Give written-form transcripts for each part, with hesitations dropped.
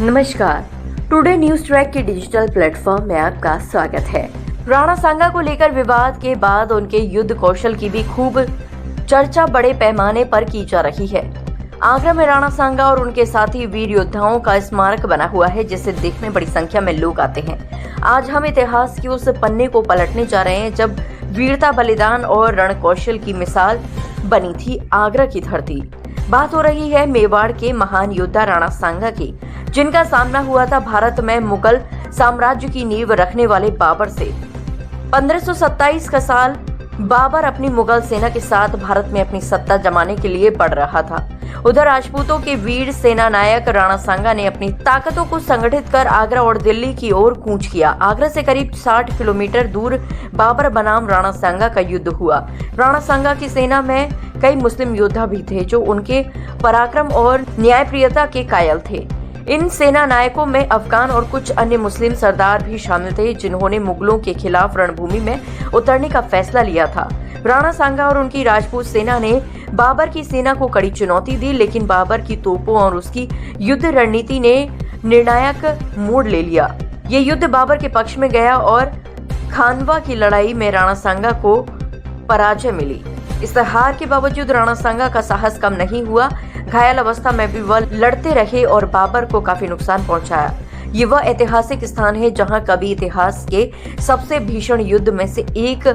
नमस्कार, today news track के digital platform में आपका स्वागत है। राणा सांगा को लेकर विवाद के बाद उनके युद्ध कौशल की भी खूब चर्चा बड़े पैमाने पर की जा रही है। आगरा में राणा सांगा और उनके साथी वीर योद्धाओं का स्मारक बना हुआ है, जिसे देखने बड़ी संख्या में लोग आते हैं। आज हम इतिहास के उस पन्ने को पलटने जा रहे हैं जब वीरता, बलिदान और रण कौशल की मिसाल बनी थी आगरा की धरती। बात हो रही है मेवाड़ के महान योद्धा राणा सांगा की, जिनका सामना हुआ था भारत में मुगल साम्राज्य की नींव रखने वाले बाबर से। 1527 का साल बाबर अपनी मुगल सेना के साथ भारत में अपनी सत्ता जमाने के लिए बढ़ रहा था। उधर राजपूतों के वीर सेना नायक राणा सांगा ने अपनी ताकतों को संगठित कर आगरा और दिल्ली की ओर कूच किया। आगरा से करीब 60 किलोमीटर दूर बाबर बनाम राणा सांगा का युद्ध हुआ। राणा सांगा की सेना में कई मुस्लिम योद्धा भी थे जो उनके पराक्रम और न्यायप्रियता के कायल थे। इन सेना नायकों में अफगान और कुछ अन्य मुस्लिम सरदार भी शामिल थे, जिन्होंने मुगलों के खिलाफ रणभूमि में उतरने का फैसला लिया था। राणा सांगा और उनकी राजपूत सेना ने बाबर की सेना को कड़ी चुनौती दी, लेकिन बाबर की तोपों और उसकी युद्ध रणनीति ने निर्णायक मोड़ ले लिया। ये युद्ध बाबर के पक्ष में गया और खानवा की लड़ाई में राणा सांगा को पराजय मिली। इस हार के बावजूद राणा सांगा का साहस कम नहीं हुआ। घायल अवस्था में भी वह लड़ते रहे और बाबर को काफी नुकसान पहुंचाया। ये वह ऐतिहासिक स्थान है जहां कभी इतिहास के सबसे भीषण युद्ध में से एक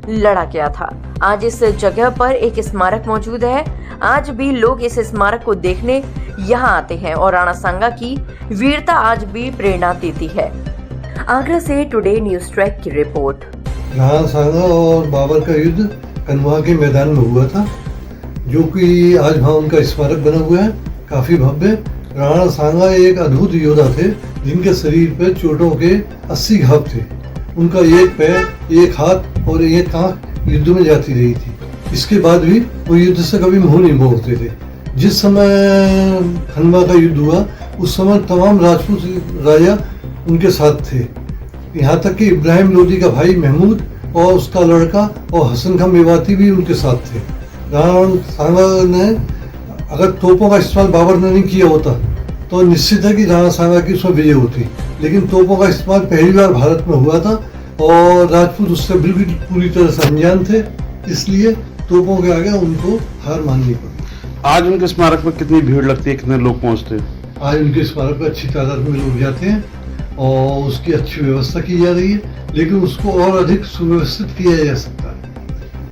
लड़ा गया था। आज इस जगह पर एक स्मारक मौजूद है। आज भी लोग इस स्मारक को देखने यहाँ आते हैं और राणा सांगा की वीरता आज भी प्रेरणा देती है। आगरा से टुडे न्यूज ट्रैक की रिपोर्ट। राणा सांगा और बाबर का युद्ध कन्वा के मैदान में हुआ था, जो कि आज वहाँ उनका स्मारक बना हुआ है, काफी भव्य। राणा सांगा एक अद्भुत योद्धा थे, जिनके शरीर पर चोटों के 80 घाव थे। उनका एक पैर, एक हाथ और एक आंख युद्ध में जाती रही थी। इसके बाद भी वो युद्ध से कभी मुंह नहीं मोड़ते थे। जिस समय खनवा का युद्ध हुआ, उस समय तमाम राजपूत राजा उनके साथ थे। यहाँ तक कि इब्राहिम लोदी का भाई महमूद और उसका लड़का और हसन खां मेवाती भी उनके साथ थे। राणा सांगा ने अगर तोपों का इस्तेमाल बाबर ने नहीं किया होता तो निश्चित है कि राणा सांगा की उसमें विजय होती, लेकिन तोपों का इस्तेमाल पहली बार भारत में हुआ था और राजपूत उससे बिल्कुल पूरी तरह से अनजान थे, इसलिए तोपों के आगे उनको हार माननी पड़ी। आज उनके स्मारक पर कितनी भीड़ लगती है, कितने लोग पहुंचते हैं? आज उनके स्मारक पर अच्छी तादाद में लोग जाते हैं और उसकी अच्छी व्यवस्था की जा रही है, लेकिन उसको और अधिक सुव्यवस्थित किया जा सकता है।